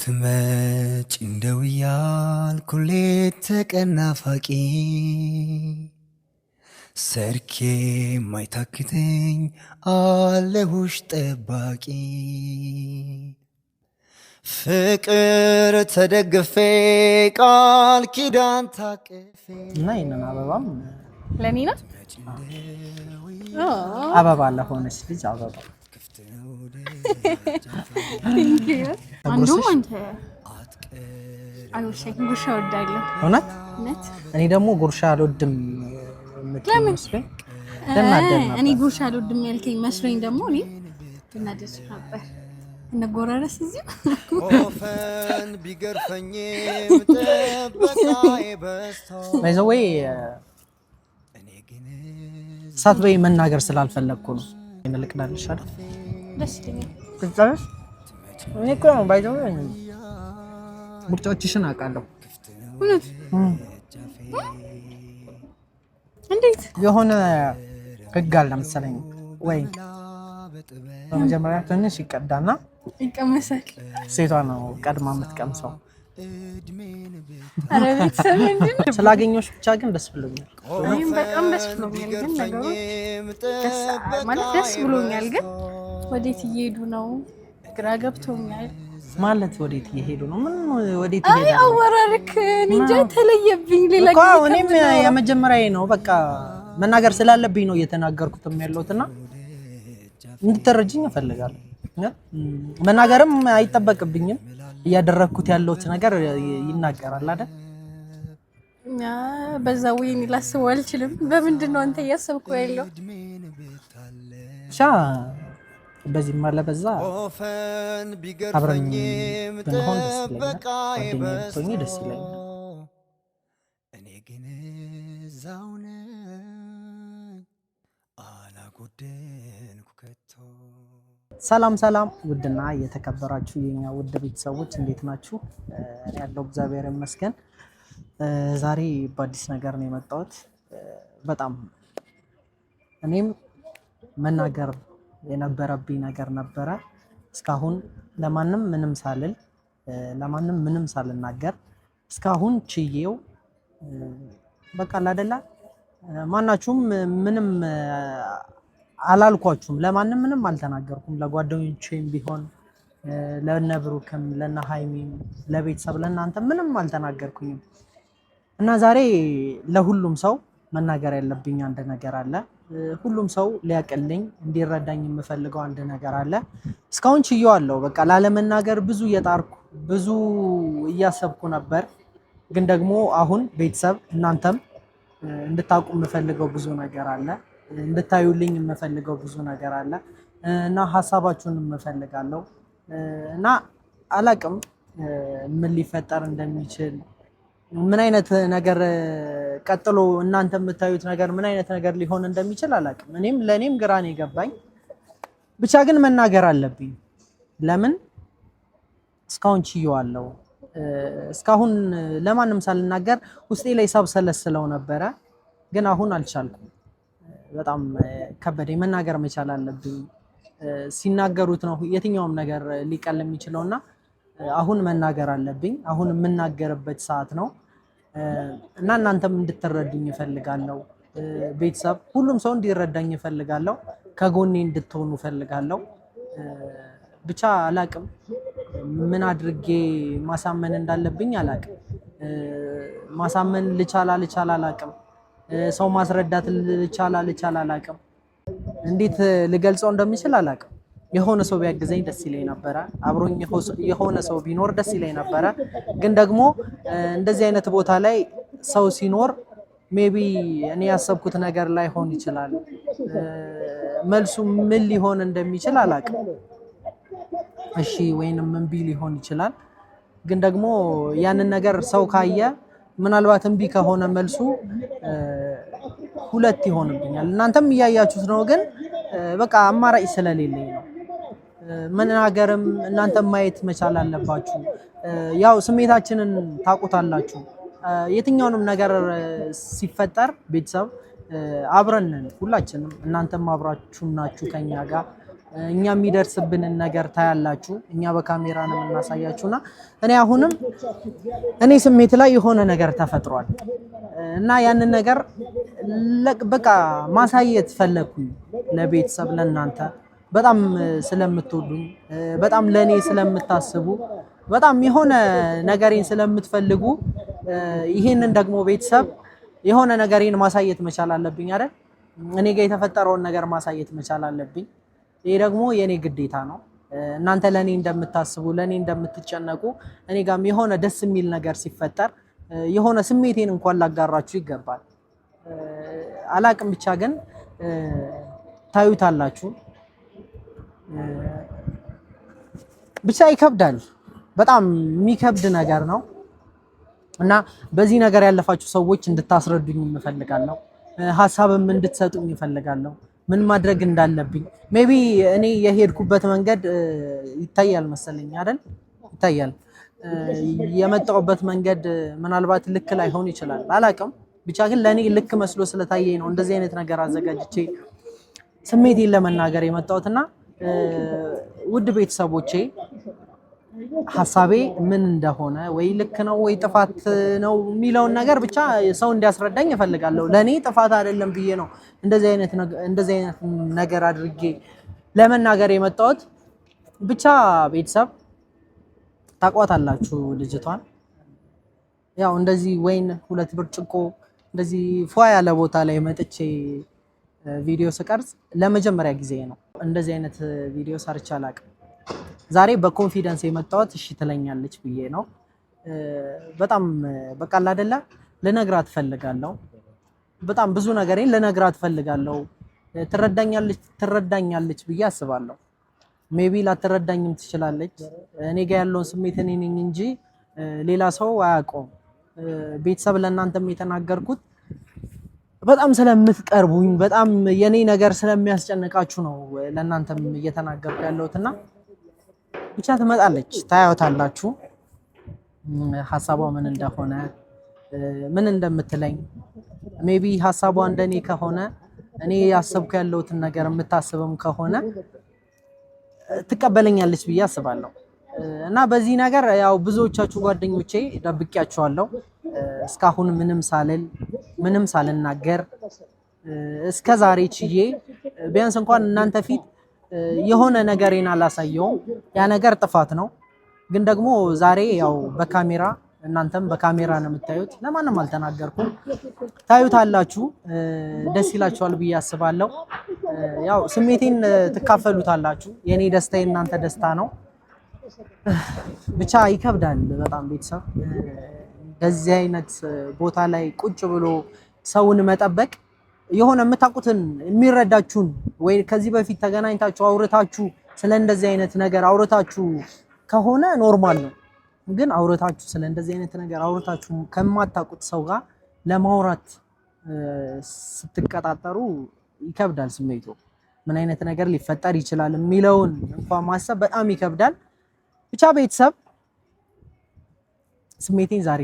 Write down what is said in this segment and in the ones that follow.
ስትመጭ እንደው እያልኩ ሌት ተቀን ናፋቂ ሰርኬ ማይታክተኝ አለሁሽ ጠባቂ ፍቅር ተደግፌ ቃል ኪዳን ታቅፌ እና ይሄንን አበባም ለኔ ነው አበባ ለሆነች ልጅ አበባ አንዱም አንተ አይወሸኝ ጉርሻ ወዳለሁ እውነት እኔ ደግሞ ጉርሻ አልወድም ለምን እኔ ጉርሻ አልወድም ያልከኝ መስሎኝ ደግሞ እኔ እናደስ ነበር እንጎራረስ እዚህ ኦፈን ቢገርፈኝም ተበቃይ በስቶ ባይዘዌ እኔ ግን ሳትበይ መናገር ስላልፈለኩ ነው እንልቅዳልሽ አይደል ደስ ይለኛል ትጫለሽ እኔ እኮ ባይዘዌ ሙርጫዎችሽን አውቃለሁ እውነት እንዴት የሆነ ህግ አለ መሰለኝ ወይ በመጀመሪያ ትንሽ ይቀዳና ይቀመሳል ሴቷ ነው ቀድማ የምትቀምሰው አረ ቤተሰብ እንዴ ስላገኘሁሽ ብቻ ግን ደስ ብሎኛል እኔም በጣም ደስ ብሎኛል ግን ነገሮች ማለት ደስ ብሎኛል ግን ወዴት እየሄዱ ነው ግራ ገብቶኛል ማለት ወዴት እየሄዱ ነው ምን ወዴት አይ እየሄዱ አወራርክ እንጃ ተለየብኝ ሌላ እኮ እኔም የመጀመሪያዬ ነው በቃ መናገር ስላለብኝ ነው እየተናገርኩትም ያለሁትና እንድትረጅኝ እፈልጋለሁ መናገርም አይጠበቅብኝም እያደረኩት ያለሁት ነገር ይናገራል አይደል በዛው ይሄን ላስበው አልችልም በምንድነው አንተ እያሰብከው ያለው ሻ በዚህ ማለ በዛ ኦፈን አብረን ቢገርፈኝም ብንሆን ደስ ይለኛል ተበቃይ ጓደኛዬ ብትሆኚ ደስ ይለኛል እኔ ግን እዛው ነኝ አላጎደልኩ ከቶ ሰላም ሰላም ውድና የተከበራችሁ የኛ ውድ ቤተሰቦች እንዴት ናችሁ? እኔ ያለው እግዚአብሔር ይመስገን። ዛሬ በአዲስ ነገር ነው የመጣሁት። በጣም እኔም መናገር የነበረብኝ ነገር ነበረ። እስካሁን ለማንም ምንም ሳልናገር እስካሁን ችዬው በቃ አይደለ ማናችሁም ምንም አላልኳችሁም ለማንም ምንም አልተናገርኩም ለጓደኞቼም ቢሆን ለነብሩክም ለነሃይሚም ለቤተሰብ ለእናንተ ምንም አልተናገርኩኝም እና ዛሬ ለሁሉም ሰው መናገር ያለብኝ አንድ ነገር አለ ሁሉም ሰው ሊያቀልኝ እንዲረዳኝ የምፈልገው አንድ ነገር አለ እስካሁን ችዬዋለሁ በቃ ላለመናገር ብዙ እየጣርኩ ብዙ እያሰብኩ ነበር ግን ደግሞ አሁን ቤተሰብ እናንተም እንድታውቁ የምፈልገው ብዙ ነገር አለ እንድታዩልኝ የምፈልገው ብዙ ነገር አለ እና ሐሳባችሁን የምፈልጋለሁ እና አላቅም ምን ሊፈጠር እንደሚችል ምን አይነት ነገር ቀጥሎ እናንተ የምታዩት ነገር ምን አይነት ነገር ሊሆን እንደሚችል አላቅም እኔም ለኔም ግራ ነው የገባኝ ብቻ ግን መናገር አለብኝ ለምን እስካሁን ችዬዋለሁ እስካሁን ለማንም ሳልናገር ውስጤ ላይ ሳብሰለስለው ነበረ ግን አሁን አልቻልኩም በጣም ከበደኝ መናገር መቻል አለብኝ ሲናገሩት ነው የትኛውም ነገር ሊቀል የሚችለውና አሁን መናገር አለብኝ አሁን የምናገርበት ሰዓት ነው እና እናንተም እንድትረዱኝ እፈልጋለሁ ቤተሰብ ሁሉም ሰው እንዲረዳኝ እፈልጋለሁ ከጎኔ እንድትሆኑ እፈልጋለሁ ብቻ አላቅም ምን አድርጌ ማሳመን እንዳለብኝ አላቅም ማሳመን ልቻል አላቅም ሰው ማስረዳት ልቻል አላቅም እንዴት ልገልጸው እንደምችል አላቅም የሆነ ሰው ቢያግዘኝ ደስ ይለኝ ነበር አብሮኝ የሆነ ሰው ቢኖር ደስ ይለኝ ነበር ግን ደግሞ እንደዚህ አይነት ቦታ ላይ ሰው ሲኖር ሜቢ እኔ ያሰብኩት ነገር ላይ ሆን ይችላል መልሱ ምን ሊሆን እንደሚችል አላቅም እሺ ወይንም ምን ቢ ሊሆን ይችላል ግን ደግሞ ያንን ነገር ሰው ካየ ምናልባት እንቢ ከሆነ መልሱ ሁለት ይሆንብኛል እናንተም እያያችሁት ነው ግን በቃ አማራጭ ስለሌለኝ ነው መናገርም እናንተም ማየት መቻል አለባችሁ ያው ስሜታችንን ታውቁታላችሁ የትኛውንም ነገር ሲፈጠር ቤተሰብ አብረን ሁላችንም እናንተም አብራችሁ ናችሁ ከኛ ጋር እኛ የሚደርስብንን ነገር ታያላችሁ። እኛ በካሜራ ነው የምናሳያችሁና እኔ አሁንም እኔ ስሜት ላይ የሆነ ነገር ተፈጥሯል እና ያንን ነገር በቃ ማሳየት ፈለኩኝ ለቤተሰብ ለእናንተ በጣም ስለምትወዱኝ በጣም ለኔ ስለምታስቡ በጣም የሆነ ነገሬን ስለምትፈልጉ ይሄንን ደግሞ ቤተሰብ የሆነ ነገሬን ማሳየት መቻል አለብኝ አይደል? እኔ ጋር የተፈጠረውን ነገር ማሳየት መቻል አለብኝ። ይሄ ደግሞ የኔ ግዴታ ነው። እናንተ ለኔ እንደምታስቡ ለኔ እንደምትጨነቁ እኔ ጋርም የሆነ ደስ የሚል ነገር ሲፈጠር የሆነ ስሜቴን እንኳን ላጋራችሁ ይገባል። አላቅም ብቻ ግን ታዩታላችሁ። ብቻ ይከብዳል። በጣም የሚከብድ ነገር ነው እና በዚህ ነገር ያለፋችሁ ሰዎች እንድታስረዱኝ እፈልጋለሁ። ሐሳብም እንድትሰጡኝ እፈልጋለሁ። ምን ማድረግ እንዳለብኝ ሜቢ እኔ የሄድኩበት መንገድ ይታያል መሰለኝ አይደል? ይታያል። የመጣሁበት መንገድ ምናልባት ልክ ላይሆን ይችላል፣ አላቅም። ብቻ ግን ለኔ ልክ መስሎ ስለታየኝ ነው እንደዚህ አይነት ነገር አዘጋጅቼ ስሜቴን ለመናገር የመጣሁትና ውድ ቤተሰቦቼ ሐሳቤ ምን እንደሆነ ወይ ልክ ነው ወይ ጥፋት ነው የሚለውን ነገር ብቻ ሰው እንዲያስረዳኝ እፈልጋለሁ። ለኔ ጥፋት አይደለም ብዬ ነው እንደዚህ አይነት ነገር አድርጌ ለመናገር የመጣሁት። ብቻ ቤተሰብ ታቋታላችሁ ልጅቷን። ያው እንደዚህ ወይን 2 ብርጭቆ እንደዚህ ፏ ያለ ቦታ ላይ መጥቼ ቪዲዮ ስቀርጽ ለመጀመሪያ ጊዜ ነው። እንደዚህ አይነት ቪዲዮ ሰርቼ አላውቅም። ዛሬ በኮንፊደንስ የመጣሁት እሺ ትለኛለች ብዬ ነው። በጣም በቃ አይደለ ልነግራት ፈልጋለሁ። በጣም ብዙ ነገሬን ልነግራት ፈልጋለሁ። ትረዳኛለች ብዬ አስባለሁ። ሜቢ ላትረዳኝም ትችላለች። እኔ ጋር ያለውን ስሜት እኔ ነኝ እንጂ ሌላ ሰው አያውቀውም። ቤተሰብ ለእናንተም የተናገርኩት በጣም ስለምትቀርቡኝ በጣም የኔ ነገር ስለሚያስጨንቃችሁ ነው ለእናንተም እየተናገርኩ ያለሁትና ብቻ ትመጣለች፣ ታያውታላችሁ ሐሳቧ ምን እንደሆነ ምን እንደምትለኝ። ሜቢ ሐሳቧ እንደኔ ከሆነ እኔ ያሰብኩ ያለሁትን ነገር የምታስብም ከሆነ ትቀበለኛለች ብዬ አስባለሁ። እና በዚህ ነገር ያው ብዙዎቻችሁ ጓደኞቼ ደብቄያቸዋለሁ እስካሁን ምንም ሳልናገር እስከ ዛሬ ችዬ ቢያንስ እንኳን እናንተ ፊት የሆነ ነገሬን አላሳየውም። ያ ነገር ጥፋት ነው። ግን ደግሞ ዛሬ ያው በካሜራ እናንተም በካሜራ ነው የምታዩት። ለማንም አልተናገርኩም፣ ታዩታላችሁ። ደስ ይላችኋል ብዬ አስባለሁ። ያው ስሜቴን ትካፈሉታላችሁ። የኔ ደስታ የእናንተ ደስታ ነው። ብቻ ይከብዳል በጣም ቤተሰብ። በዚህ አይነት ቦታ ላይ ቁጭ ብሎ ሰውን መጠበቅ የሆነ የምታውቁትን የሚረዳችሁን ወይ ከዚህ በፊት ተገናኝታችሁ አውርታችሁ ስለ እንደዚህ አይነት ነገር አውርታችሁ ከሆነ ኖርማል ነው። ግን አውርታችሁ ስለ እንደዚህ አይነት ነገር አውርታችሁ ከማታውቁት ሰው ጋር ለማውራት ስትቀጣጠሩ ይከብዳል ስሜቱ። ምን አይነት ነገር ሊፈጠር ይችላል የሚለውን እንኳን ማሰብ በጣም ይከብዳል። ብቻ ቤተሰብ ስሜቴን ዛሬ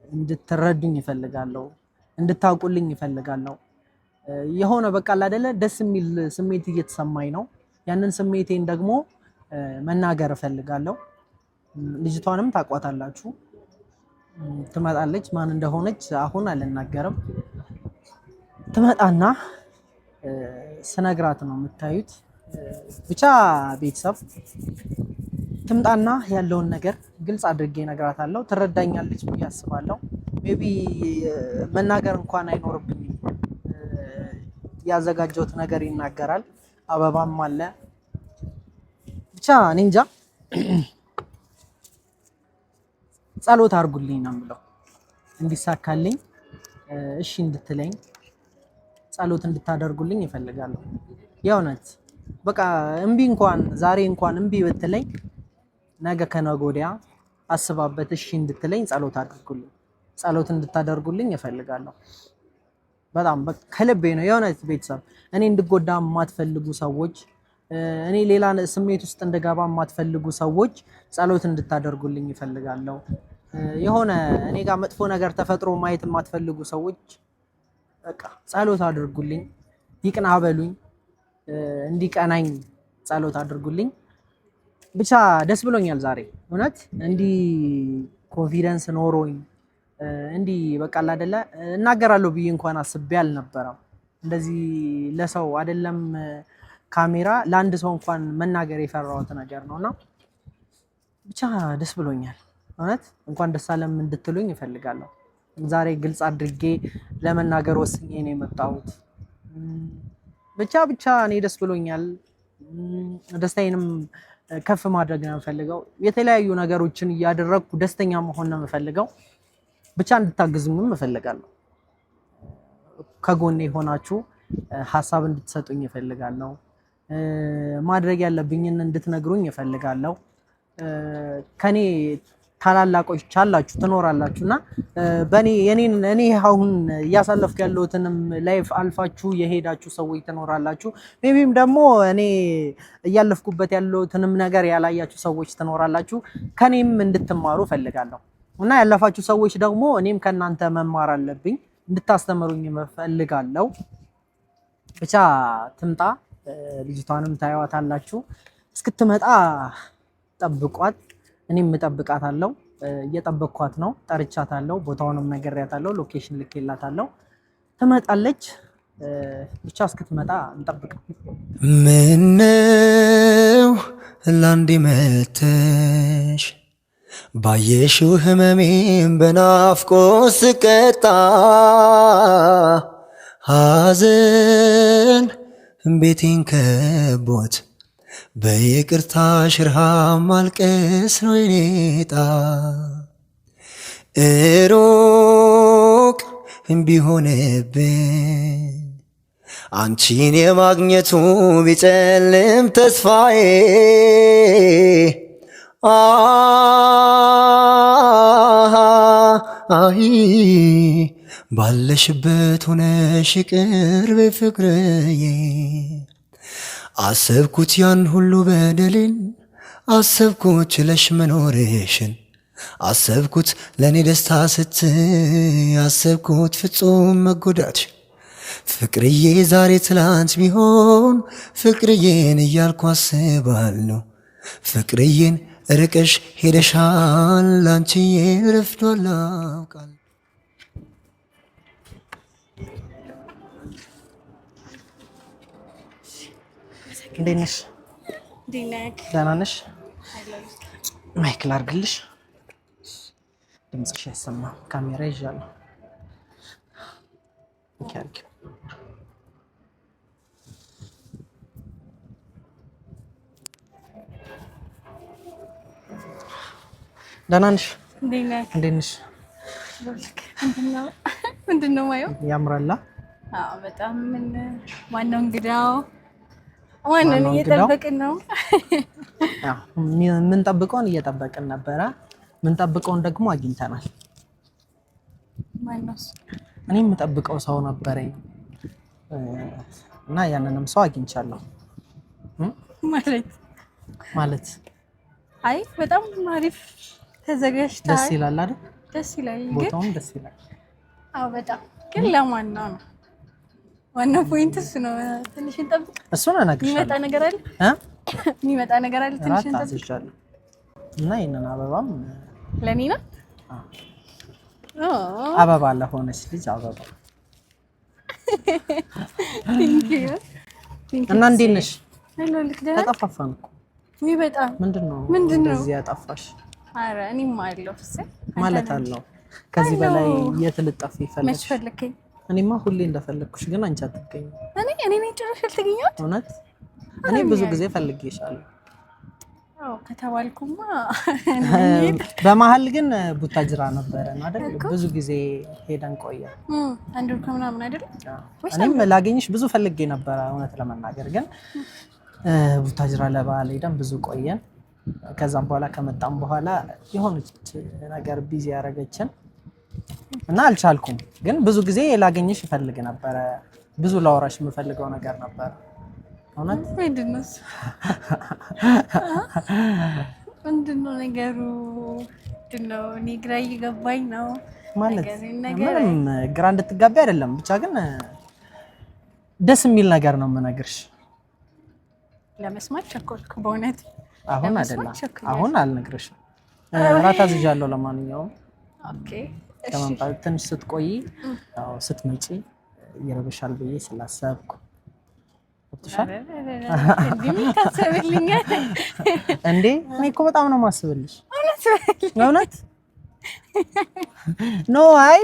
እንድትረዱኝ ይፈልጋለሁ፣ እንድታውቁልኝ ይፈልጋለሁ። የሆነ በቃ አይደለ ደስ የሚል ስሜት እየተሰማኝ ነው። ያንን ስሜቴን ደግሞ መናገር እፈልጋለሁ። ልጅቷንም ታቋታላችሁ፣ ትመጣለች። ማን እንደሆነች አሁን አልናገርም። ትመጣና ስነግራት ነው የምታዩት። ብቻ ቤተሰብ ትምጣና ያለውን ነገር ግልጽ አድርጌ እነግራታለሁ። ትረዳኛለች ብዬ አስባለሁ። ሜቢ መናገር እንኳን አይኖርብኝም። ያዘጋጀሁት ነገር ይናገራል። አበባም አለ። ብቻ እኔ እንጃ። ጸሎት አድርጉልኝ ነው የምለው፣ እንዲሳካልኝ እሺ እንድትለኝ ጸሎት እንድታደርጉልኝ ይፈልጋለሁ። የእውነት በቃ እምቢ እንኳን ዛሬ እንኳን እምቢ ብትለኝ ነገ ከነገ ወዲያ አስባበት እሺ እንድትለኝ ጸሎት አድርጉልኝ፣ ጸሎት እንድታደርጉልኝ ይፈልጋለሁ። በጣም ከልቤ ነው የእውነት ቤተሰብ። እኔ እንድጎዳ የማትፈልጉ ሰዎች፣ እኔ ሌላ ስሜት ውስጥ እንድገባ የማትፈልጉ ሰዎች ጸሎት እንድታደርጉልኝ ይፈልጋለሁ። የሆነ እኔ ጋር መጥፎ ነገር ተፈጥሮ ማየት የማትፈልጉ ሰዎች በቃ ጸሎት አድርጉልኝ፣ ይቅና በሉኝ። እንዲቀናኝ ጸሎት አድርጉልኝ። ብቻ ደስ ብሎኛል ዛሬ እውነት እንዲህ ኮንፊደንስ ኖሮኝ እንዲህ በቃ አይደለ እናገራለሁ ብዬ እንኳን አስቤ አልነበረም። እንደዚህ ለሰው አይደለም ካሜራ ለአንድ ሰው እንኳን መናገር የፈራሁት ነገር ነውና ብቻ ደስ ብሎኛል እውነት እንኳን ደስ አለም እንድትሉኝ እፈልጋለሁ። ዛሬ ግልጽ አድርጌ ለመናገር ወስኜ ነው የመጣሁት። ብቻ እኔ ደስ ብሎኛል። ደስታዬንም ከፍ ማድረግ ነው የምፈልገው። የተለያዩ ነገሮችን እያደረግኩ ደስተኛ መሆን ነው የምፈልገው። ብቻ እንድታግዙኝም እፈልጋለሁ። ከጎኔ ሆናችሁ ሀሳብ እንድትሰጡኝ እፈልጋለሁ። ማድረግ ያለብኝን እንድትነግሩኝ እፈልጋለሁ። ከኔ ታላላቆች አላችሁ ትኖራላችሁና እኔ አሁን እያሳለፍኩ ያለሁትንም ላይፍ አልፋችሁ የሄዳችሁ ሰዎች ትኖራላችሁ። ሜቢም ደግሞ እኔ እያለፍኩበት ያለሁትንም ነገር ያላያችሁ ሰዎች ትኖራላችሁ። ከኔም እንድትማሩ እፈልጋለሁ እና ያለፋችሁ ሰዎች ደግሞ እኔም ከናንተ መማር አለብኝ እንድታስተምሩኝ እፈልጋለሁ። ብቻ ትምጣ፣ ልጅቷንም ታዩዋታላችሁ። እስክትመጣ ጠብቋት። እኔም እጠብቃታለሁ። እየጠበቅኳት ነው። ጠርቻታለሁ። ቦታውንም ነግሬያታለሁ። ሎኬሽን ልኬላታለሁ። ትመጣለች። ብቻ እስክትመጣ እንጠብቅ። ምነው ላንዴ መተሽ ባየሽው ህመሜን በናፍቆት ስቀጣ ሐዘን ቤቴን ከቦት በይቅርታሽ ረሃብ ማልቀስ ነው የኔ ዕጣ። ሩቅ ቢሆንብኝ አንቺን የማግኘቱ ቢጨልም ተስፋዬ አይ ባለሽበት ሆነሽ ቅርቤ ፍቅርዬ አሰብኩት ያን ሁሉ በደልን አሰብኩት ችለሽ መኖርሽን አሰብኩት ለኔ ደስታ ስትይ አሰብኩት ፍጹም መጎዳትሽ ፍቅርዬ ዛሬ ትላንት ቢሆን ፍቅርዬን እያልኩ አስባለሁ ፍቅርዬን ርቀሽ ሄደሻል አንቺዬ ረፍዷል አውቃለሁ። እንዴት ነሽ? ደህና ነሽ? ማይክል አድርግልሽ። ድምፅሽ አይሰማም። ካሜራ ይዣለሁ። ደህና ነሽ? እንዴት ነሽ? ምንድን ነው ማየው? ያምራላ። በጣም ማነው እንግዳው? ማንን እየጠበቅን ነው? የምንጠብቀውን እየጠበቅን ነበረ። የምንጠብቀውን ደግሞ አግኝተናል። ማነው? እኔ የምጠብቀው ሰው ነበረኝ እና ያንንም ሰው አግኝቻለሁ። ማለት አይ በጣም አሪፍ ተዘጋጅተሃል። ደስ ይላል አይደል? ደስ ይላል። ቦታውም ደስ ይላል። በጣም ግን ለማን ነው? ዋናው ፖይንት እሱ ነው። ትንሽ እንጠብቅ። እሱን አናግርሻለሁ። የሚመጣ ነገር አለ። ትንሽ እንጠብቅ እና ይሄንን አበባም ለኔ ነው። አበባ ለሆነች ልጅ አበባ። እና እንዴት ነሽ? ተጠፋፋን እኮ። በጣም ምንድነው እዚህ ያጠፋሽ? ኧረ እኔም አለሁ ማለት አለው። ከዚህ በላይ የት ልጠፊ ይፈልግሽ? መች ፈለከኝ? እኔማ ሁሌ እንደፈለግኩሽ ግን አንቺ አትገኝም። እኔ ጭራሽ አልተገኘሁት። እውነት እኔ ብዙ ጊዜ ፈልጌሻለሁ። ከተባልኩማ በመሀል ግን ቡታጅራ ነበረን አይደል? ብዙ ጊዜ ሄደን ቆየ። አንድ ወር ከምናምን አይደል? እኔም ላገኝሽ ብዙ ፈልጌ ነበረ እውነት ለመናገር ግን ቡታጅራ ለበዓል ሄደን ብዙ ቆየን። ከዛም በኋላ ከመጣም በኋላ የሆነች ነገር ቢዚ ያደረገችን እና አልቻልኩም። ግን ብዙ ጊዜ ላገኝሽ እፈልግ ነበረ። ብዙ ላወራሽ የምፈልገው ነገር ነበረ። እውነት ምንድነው ነገሩ? ምንድነው? እኔ ግራ እየገባኝ ነው። ማለት ምንም ግራ እንድትጋቢ አይደለም፣ ብቻ ግን ደስ የሚል ነገር ነው የምነግርሽ። ለመስማት ቸኮልኩ በእውነት አሁን አይደለም አሁን አልነግርሽም ራት አዝዣለሁ ለማንኛውም ኦኬ ከመምጣት ትንሽ ስትቆይ ያው ስትመጪ ይረብሻል ብዬ ስላሰብኩ ወጥሻል እንዴ ታሰብልኛል እንዴ እኔ እኮ በጣም ነው ማስብልሽ እውነት ኖ አይ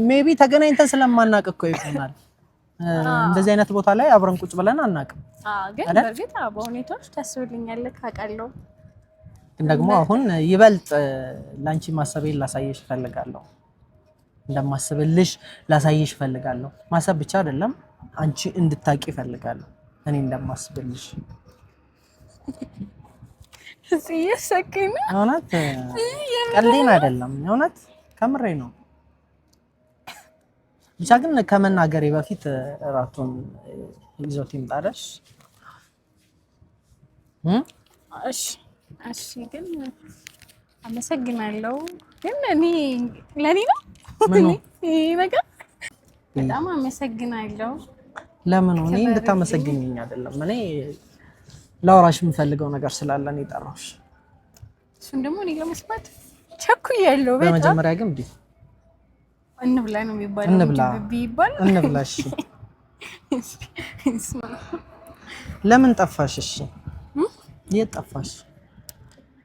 ሜቢ ተገናኝተን ስለማናውቅ እኮ ይሆናል እንደዚህ አይነት ቦታ ላይ አብረን ቁጭ ብለን አናውቅም ግን በርግጥ በሁኔታዎች ታስብልኛለህ ካቃለው ግን ደግሞ አሁን ይበልጥ ላንቺ ማሰቤን ላሳየሽ ፈልጋለሁ እንደማስብልሽ ላሳየሽ ፈልጋለሁ ማሰብ ብቻ አይደለም አንቺ እንድታቂ ፈልጋለሁ እኔ እንደማስብልሽ ሲያሰከኝ እውነት ቀልዴን አይደለም እውነት ከምሬ ነው ብቻ ግን ከመናገሬ በፊት ራቱን ይዞት ይምጣለሽ እሺ ግን አመሰግናለሁ ግን እኔ ለኔ ነው ይሄ ነገር በጣም አመሰግናለሁ ለምን ነው እኔ እንድታመሰግኝኝ አይደለም እኔ ላውራሽ የምፈልገው ነገር ስላለ ነው የጠራሁሽ እሱን ደግሞ እኔ ለመስማት ቸኩያለሁ በጣም በመጀመሪያ ግን እንብላ ነው የሚባለው ቢባል እንብላ እሺ ለምን ጠፋሽ እሺ የት ጠፋሽ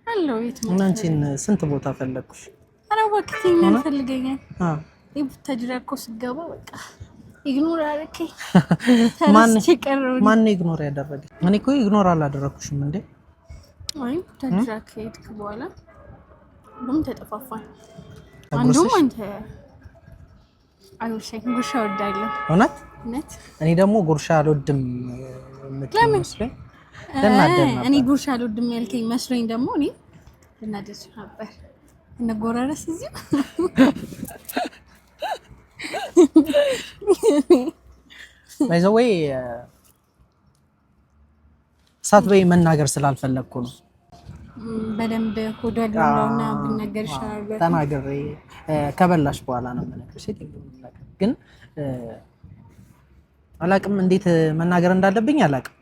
አለው የት ነው አንቺን ስንት ቦታ ፈለኩሽ አረ ወቅቴን ምን ፈልገኛል ይብታጅራ እኮ ስገባ በቃ ኢግኖር አረከኝ ማን ኢግኖር ያደረገ እኔ እኮ ኢግኖር አላደረኩሽም እንዴ አይ ታጅራ ከሄድክ በኋላ ሁሉም ተጠፋፋን አንዱም አንተ አይወሽ ጉርሻ ወዳለሁ እውነት እኔ ደግሞ ጉርሻ አልወድም መስሎኝ እኔ ጉርሻ አልወድም ያልከኝ መስሎኝ ደግሞ እኔ እናደስ ነበር እነጎራረስ እዚህ ባይዘዌ ሳት በይ መናገር ስላልፈለኩ ነው በደንብ ሆዳለውና ብናገር ይሻላል ተናገር ከበላሽ በኋላ ነው የምነግርሽ ግን አላቅም እንዴት መናገር እንዳለብኝ አላቅም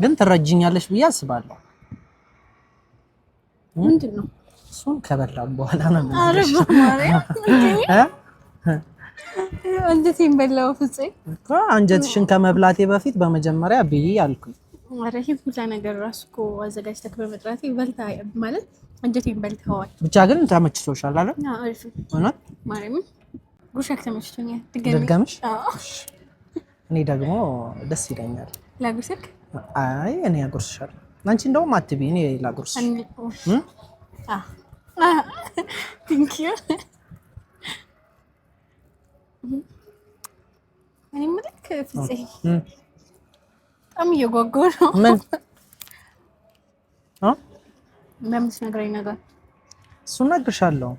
ግን ትረጅኛለሽ ብዬ አስባለሁ ምንድነው እሱን ከበላም በኋላ ነው አረብ ማርያም አንጀቴን በላው ፍፄ አንጀትሽን ከመብላቴ በፊት በመጀመሪያ ብዬ አልኩኝ አረሂ ሁላ ነገር ራስኮ አዘጋጅተክ በመጥራቴ በልታ ማለት አንጀቴን በልተዋል ብቻ ግን ተመችቶሻል አይደል አሪፍ እውነት ማርያም ጉርሻክ ተመችቶኛል ድገምሽ እኔ ደግሞ ደስ ይለኛል ላጉርሰክ አይ እኔ አጉርስሻለሁ አንቺ እንደውም አትቢ እኔ ላጉርስ ቴንክ ዩ እኔ ምልክ ፍፄ በጣም እየጓጓሁ ነው ምን ለምንስ ነግረኝ ነገር እሱን እነግርሻለሁ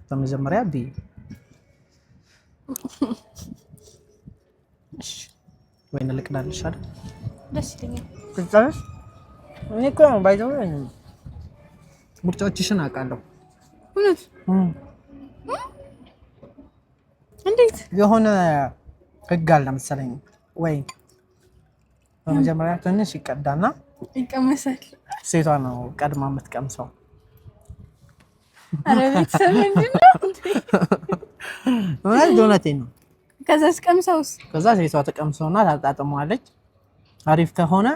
በመጀመሪያ ብይ እሺ ወይኔ ልቅዳልሽ አይደል ደስ ይለኛል ትዛለሽ እኔ እኮ ባይዘው ምርጫዎችሽን አውቃለሁ እውነት እንዴት የሆነ ህግ አለ መሰለኝ ወይ በመጀመሪያ ትንሽ ይቀዳና ይቀመሳል ሴቷ ነው ቀድማ የምትቀምሰው አረ ቤተሰብ ምንድነው እውነቴን ነው ከዛስ ቀምሰውስ ከዛ ሴቷ ተቀምሰውና ታጣጥመዋለች አሪፍ ከሆነ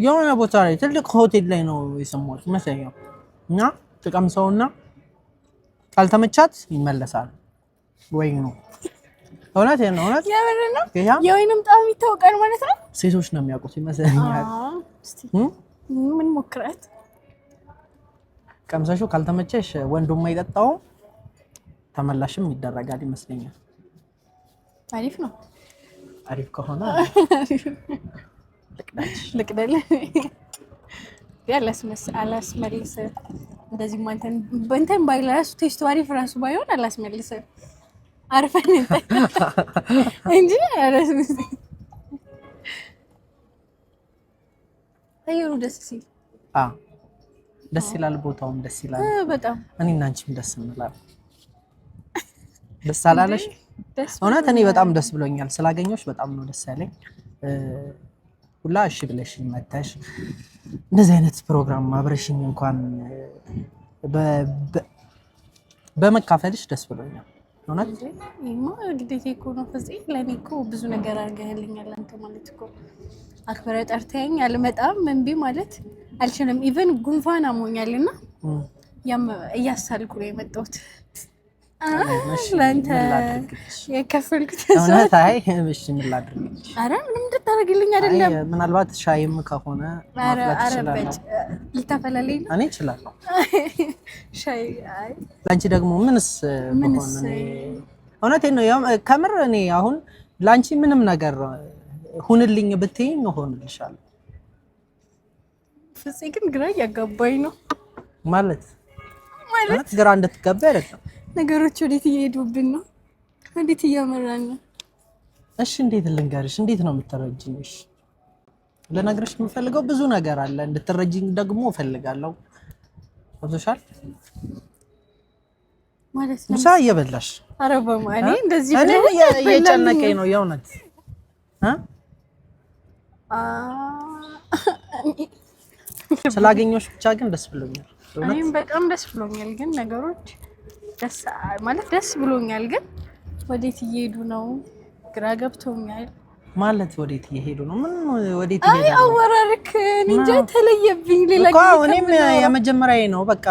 የሆነ ቦታ ላይ ትልቅ ሆቴል ላይ ነው የሰማሁት መሰለኝ እና ተቀምሰውና ካልተመቻት ይመለሳል ወይ ነው እውነቴን ነው እውነት ያበረና የወይንም ጣም ይታወቃል ማለት ነው ሴቶች ነው የሚያውቁት ይመስለኛል እስቲ ምን ሞክራት ቀምሰሹ ካልተመቸሽ ወንዱም አይጠጣው ተመላሽም ይደረጋል ይመስለኛል አሪፍ ነው አሪፍ ከሆነ ልቅደል ያላስመስ አላስመልስ እንደዚህ ማንተን በእንተን ባይላስ ቴስቱ አሪፍ ራሱ ባይሆን አላስመልስ አርፈን እንጂ አላስመልስ አየሩ ደስ ሲል ደስ ይላል ቦታውም ደስ ይላል በጣም እኔና አንቺም ደስ እንላለን ደስ አላለሽ እውነት እኔ በጣም ደስ ብሎኛል ስላገኘሁሽ በጣም ነው ደስ ያለኝ ሁላ እሺ ብለሽኝ መተሽ እንደዚህ አይነት ፕሮግራም አብረሽኝ እንኳን በመካፈልሽ ደስ ብሎኛል። እውነት ይማ ግዴታ እኮ ነው ፍፄ። ለኔ እኮ ብዙ ነገር አድርገህልኛል አንተ ማለት እኮ አክብረህ ጠርተኸኝ አልመጣም እምቢ ማለት አልችልም። ኢቭን ጉንፋን አሞኛልና ያም እያሳልኩ ነው የመጣሁት። ለአንተ የከፈልኩት እውነት። አይ እሺ ምን ላድርግልሽ? ኧረ ምንም እንድታደርግልኝ አይደለም። ምናልባት ሻይም ከሆነ ማፍላት እችላለሁ። ልታፈላልኝ ነው? እኔ እችላለሁ ሻይ። አይ ላንቺ ደግሞ ምንስ በሆነ እኔ እውነቴን ነው ከምር እኔ አሁን ላንቺ ምንም ነገር ሁንልኝ ብትይኝ እሆንልሻለሁ። ፍፄ ግን ግራ እያጋባኝ ነው ማለት ግራ እንድትገባ አይደለም። ነገሮች ወዴት እየሄዱብን ነው? ወዴት እያመራን ነው? እሺ እንዴት ልንገርሽ? እንዴት ነው የምትረጂኝ? እሺ ልነግርሽ የምፈልገው ብዙ ነገር አለ። እንድትረጂኝ ደግሞ እፈልጋለሁ። ወጥሻል ማለት ነው። ምሳ እየበላሽ? ኧረ በማኔ እንደዚህ እኔ እየጨነቀኝ ነው የእውነት ስላገኘሁሽ ብቻ ግን ደስ ብሎኛል። እኔም በጣም ደስ ብሎኛል። ግን ነገሮች ደስ ብሎኛል። ግን ወዴት እየሄዱ ነው? ግራ ገብቶኛል። ማለት ወዴት እየሄዱ ነው? ምን ወዴት እየሄዱ ነው? አይ አወራርክ እንጃ ተለየብኝ። ሌላ ጊዜ እኮ እኔም የመጀመሪያዬ ነው። በቃ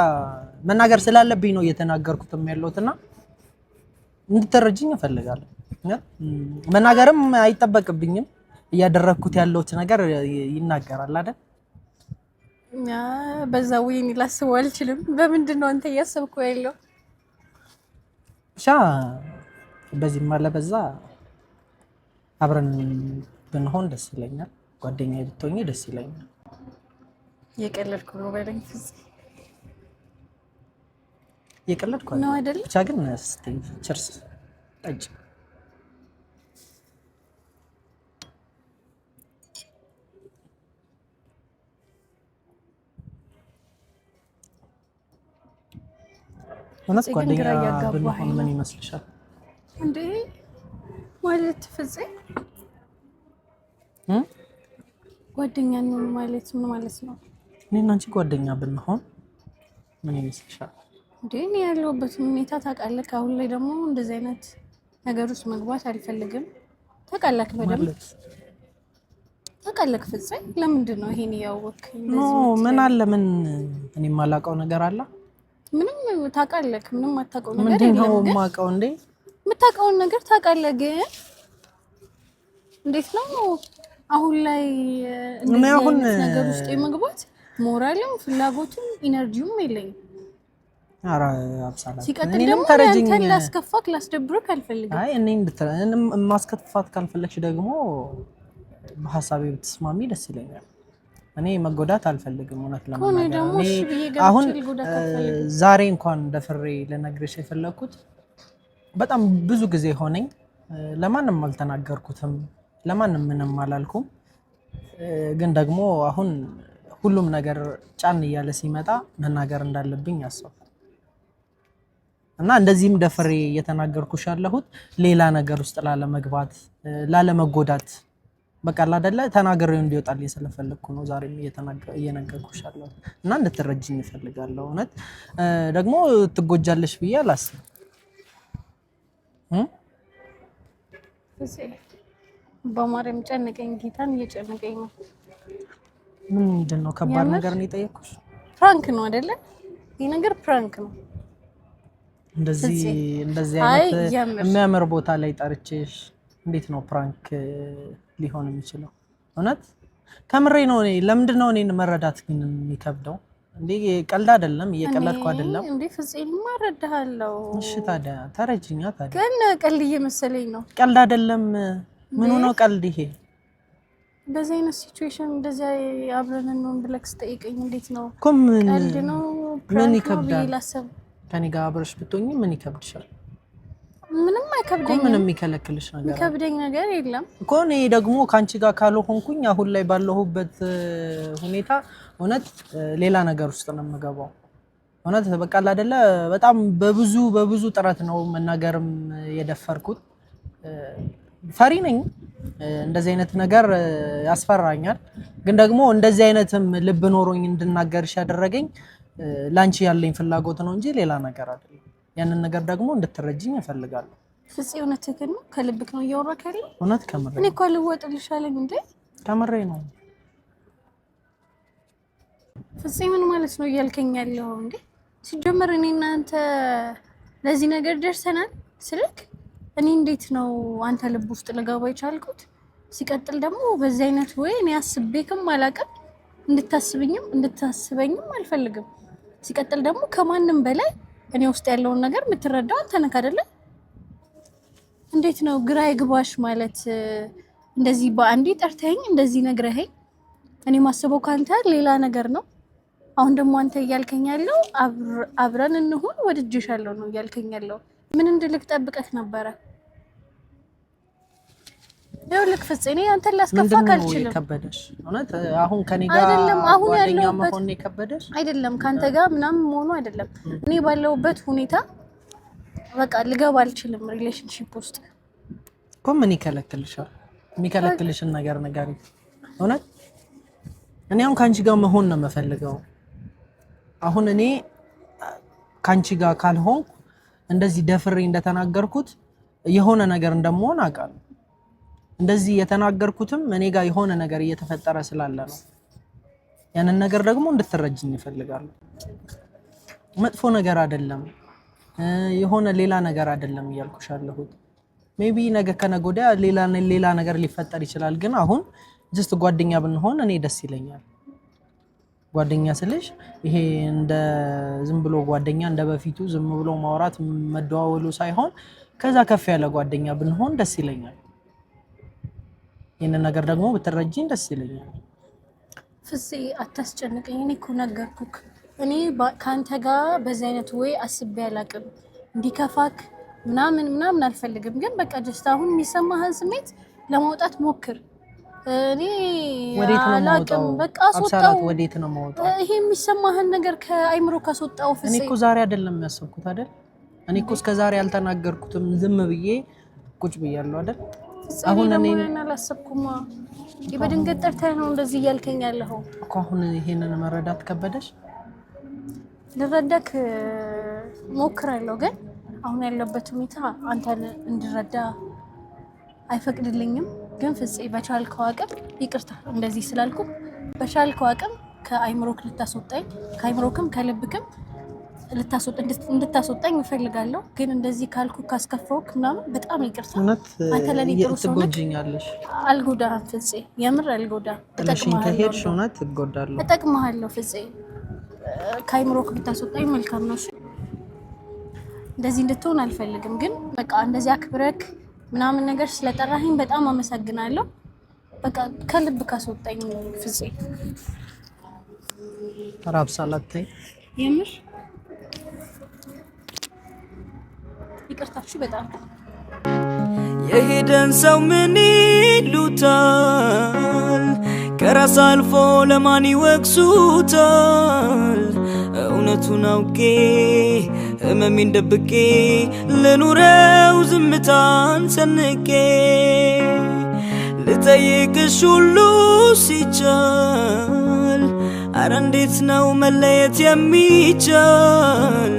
መናገር ስላለብኝ ነው እየተናገርኩትም ያለሁትና እንድትረጂኝ እፈልጋለሁ። መናገርም አይጠበቅብኝም። እያደረኩት ያለሁት ነገር ይናገራል አይደል? በዛ ወይኔ ላስበው አልችልም። በምንድን ነው አንተ እያሰብከው ያለው? ብቻ በዚህ ማለ በዛ አብረን ብንሆን ደስ ይለኛል። ጓደኛዬ ብትሆኚ ደስ ይለኛል። የቀለድኩ ነው በለኝ ፍፄ። የቀለድኩ ነው አይደል? ብቻ ግን እስቲ ቸርስ ጠጭ እውነት ጓደኛ ብንሆን ምን ይመስልሻል? እንዴ ማለት ፍፄ ጓደኛ ነው ማለት ምን ማለት ነው? እኔና አንቺ ጓደኛ ብንሆን ምን ይመስልሻል? እንዴ እኔ ያለሁበት ሁኔታ ታውቃለህ። አሁን ላይ ደግሞ እንደዚህ አይነት ነገር ውስጥ መግባት አልፈልግም። ታውቃለህ በደምብ ታውቃለህ ፍፄ። ለምንድን ነው ይሄን ያወቅክ? ምን አለ ምን እኔ የማላውቀው ነገር አለ? ምንም ታውቃለህ። ምንም አታውቀው ነገር የለም። ምንድነው የማውቀው? እንዴ የምታውቀውን ነገር ታውቃለህ። ግን እንዴት ነው አሁን ላይ እንደዚህ አይነት ነገር ውስጥ የመግባት ሞራልም ፍላጎቱም ኢነርጂውም የለኝም። ኧረ አብሳላት ሲቀጥል ደግሞ አንተን ላስከፋክ ላስደብርክ አልፈልግም። አይ እኔ ማስከፋት ካልፈለግሽ ደግሞ በሐሳቤ ብትስማሚ ደስ ይለኛል። እኔ መጎዳት አልፈልግም። እውነት ለማንኛውም አሁን ዛሬ እንኳን ደፍሬ ልነግርሽ የፈለኩት በጣም ብዙ ጊዜ ሆነኝ። ለማንም አልተናገርኩትም፣ ለማንም ምንም አላልኩም። ግን ደግሞ አሁን ሁሉም ነገር ጫን እያለ ሲመጣ መናገር እንዳለብኝ አሰብኩ እና እንደዚህም ደፍሬ እየተናገርኩሽ ያለሁት ሌላ ነገር ውስጥ ላለመግባት ላለመጎዳት በቃ አይደለ ተናገረው እንዲወጣልኝ ስለፈለኩ ነው ዛሬም እየነገርኩሽ ያለሁት እና እንድትረጂኝ እፈልጋለሁ። እውነት ደግሞ ትጎጃለሽ ብዬ አላስብም። በማርያም ጨነቀኝ፣ ጌታን እየጨነቀኝ ነው። ምንድን ነው ከባድ ነገር ነው የጠየኩሽ? ፕራንክ ነው አይደለ? ይሄ ነገር ፕራንክ ነው። እንደዚህ አይነት የሚያምር ቦታ ላይ ጠርቼሽ እንዴት ነው ፕራንክ ሊሆን የሚችለው? እውነት ከምሬ ነው። እኔ ለምንድን ነው እኔን መረዳት ግን የሚከብደው? እንዴ ቀልድ አይደለም፣ እየቀለድኩ አይደለም። እንዴ ፍፄን ማረዳሃለው። እሺ ታዲያ ተረጅኛ። ታዲያ ግን ቀልድ እየመሰለኝ ነው። ቀልድ አይደለም። ምን ነው ቀልድ? ይሄ በዚህ አይነት ሲቹዌሽን እንደዚህ አብረን ነው ብለክ ስጠይቀኝ እንዴት ነው ቀልድ ነው? ምን ይከብዳል? ከኔ ጋር አብረሽ ብትሆኚ ምን ይከብድሻል? ምንም አይከብደኝም። ምንም የሚከለክልሽ ነገር የሚከብደኝ ነገር የለም እኮ። እኔ ደግሞ ካንቺ ጋር ካልሆንኩኝ አሁን ላይ ባለሁበት ሁኔታ እውነት ሌላ ነገር ውስጥ ነው የምገባው። እውነት በቃ አይደለ በጣም በብዙ ጥረት ነው መናገርም የደፈርኩት። ፈሪ ነኝ እንደዚህ አይነት ነገር ያስፈራኛል ግን ደግሞ እንደዚህ አይነትም ልብ ኖሮኝ እንድናገርሽ ያደረገኝ ላንቺ ያለኝ ፍላጎት ነው እንጂ ሌላ ነገር አይደለም ያንን ነገር ደግሞ እንድትረጂኝ እፈልጋለሁ ፍፄ እውነትህን ነው ከልብክ ነው እያወራክ ያለው እውነት ከምሬ እኔ እኮ ልወጥልሻለሁ እንዴ ከምሬ ነው ፍፄ ምን ማለት ነው እያልከኝ ያለው እንዴ ሲጀመር እኔ እናንተ ለዚህ ነገር ደርሰናል ስልክ እኔ እንዴት ነው አንተ ልብ ውስጥ ልገባ ይቻልኩት ሲቀጥል ደግሞ በዚህ አይነት ወይ እኔ አስቤክም አላቀም እንድታስበኝም አልፈልግም ሲቀጥል ደግሞ ከማንንም በላይ እኔ ውስጥ ያለውን ነገር የምትረዳው አንተ ነህ አይደለ እንዴት ነው ግራ ይግባሽ ማለት እንደዚህ በአንዴ ጠርተኸኝ እንደዚህ ነግረኸኝ እኔ ማስበው ካንተ ሌላ ነገር ነው አሁን ደግሞ አንተ እያልከኝ ያለው አብረን እንሁን ወድጄሻለሁ ነው እያልከኝ ያለው ምን እንድልክ ጠብቀህ ነበር ይኸውልህ ፍፄ እኔ አንተን ላስከፋክ አልችልም ከበደሽ እውነት አሁን ከኔ ጋር አይደለም አሁን ጓደኛ ያለሁበት መሆን ከበደሽ አይደለም ካንተ ጋር ምናምን መሆኑ አይደለም እኔ ባለሁበት ሁኔታ በቃ ልገባ አልችልም ሪሌሽንሺፕ ውስጥ እኮ ምን ይከለክልሻል የሚከለክልሽን ነገር ንገሪኝ እውነት እኔ አሁን ካንቺ ጋር መሆን ነው የምፈልገው አሁን እኔ ካንቺ ጋር ካልሆንኩ እንደዚህ ደፍሬ እንደተናገርኩት የሆነ ነገር እንደምሆን አውቃለሁ እንደዚህ የተናገርኩትም እኔ ጋር የሆነ ነገር እየተፈጠረ ስላለ ነው ያንን ነገር ደግሞ እንድትረጂኝ እፈልጋለሁ መጥፎ ነገር አይደለም የሆነ ሌላ ነገር አይደለም እያልኩሻለሁት ሜቢ ነገ ከነገ ሌላ ነገር ሊፈጠር ይችላል ግን አሁን ጀስት ጓደኛ ብንሆን እኔ ደስ ይለኛል ጓደኛ ስለሽ ይሄ እንደ ዝም ብሎ ጓደኛ እንደ በፊቱ ዝም ብሎ ማውራት መደዋወሉ ሳይሆን ከዛ ከፍ ያለ ጓደኛ ብንሆን ደስ ይለኛል ይሄን ነገር ደግሞ ብትረጂኝ ደስ ይለኛል ፍፄ አታስጨንቀኝ እኔ እኮ ነገርኩክ እኔ ካንተ ጋር በዚህ አይነት ወይ አስቤ አላቅም እንዲከፋክ ምናምን አልፈልግም ግን በቃ ጀስት አሁን የሚሰማህን ስሜት ለማውጣት ሞክር እኔ አላቅም በቃ አስወጣው ወዴት ነው ማውጣው ይሄ የሚሰማህን ነገር ከአይምሮ ካስወጣው ፍፄ እኔ እኮ ዛሬ አይደለም ያሰብኩት አይደል እኔ እኮ እስከ ዛሬ አልተናገርኩትም ዝም ብዬ ቁጭ ብያለሁ አይደል አሁን እኔ አላሰብኩም በድንገት ጠርተህ ነው እንደዚህ እያልከኝ ያለው እኮ አሁን ይሄንን መረዳት ከበደሽ ልረዳክ ሞክራለሁ ግን አሁን ያለበት ሁኔታ አንተን እንድረዳ አይፈቅድልኝም ግን ፍፄ በቻልከው አቅም ይቅርታ እንደዚህ ስላልኩ በቻልከው አቅም ከአይምሮክ ልታስወጣኝ ከአይምሮክም ከልብክም እንድታስወጣኝ እፈልጋለሁ ግን እንደዚህ ካልኩ ካስከፋውክ ምናምን በጣም ይቅርታ አንተ ለኔ ጥሩ ሰው ነህ አልጎዳህም ፍፄ የምር አልጎዳህም ከሄድሽ እውነት እጎዳለሁ እጠቅምሃለሁ ፍፄ ከአይምሮክ ብታስወጣኝ መልካም ነው እንደዚህ እንድትሆን አልፈልግም ግን በቃ እንደዚህ አክብረክ ምናምን ነገር ስለጠራኸኝ በጣም አመሰግናለሁ በቃ ከልብ ካስወጣኝ ፍፄ ራብ ሰላተይ የምር ይቅርታችሁ በጣም የሄደን ሰው ምን ይሉታል ከራስ አልፎ ለማን ይወቅሱታል እውነቱን አውቄ ህመሜን ደብቄ ልኑረው ዝምታን ሰንቄ ልጠይቅሽ ሁሉ ሲቻል አረ እንዴት ነው መለየት የሚቻል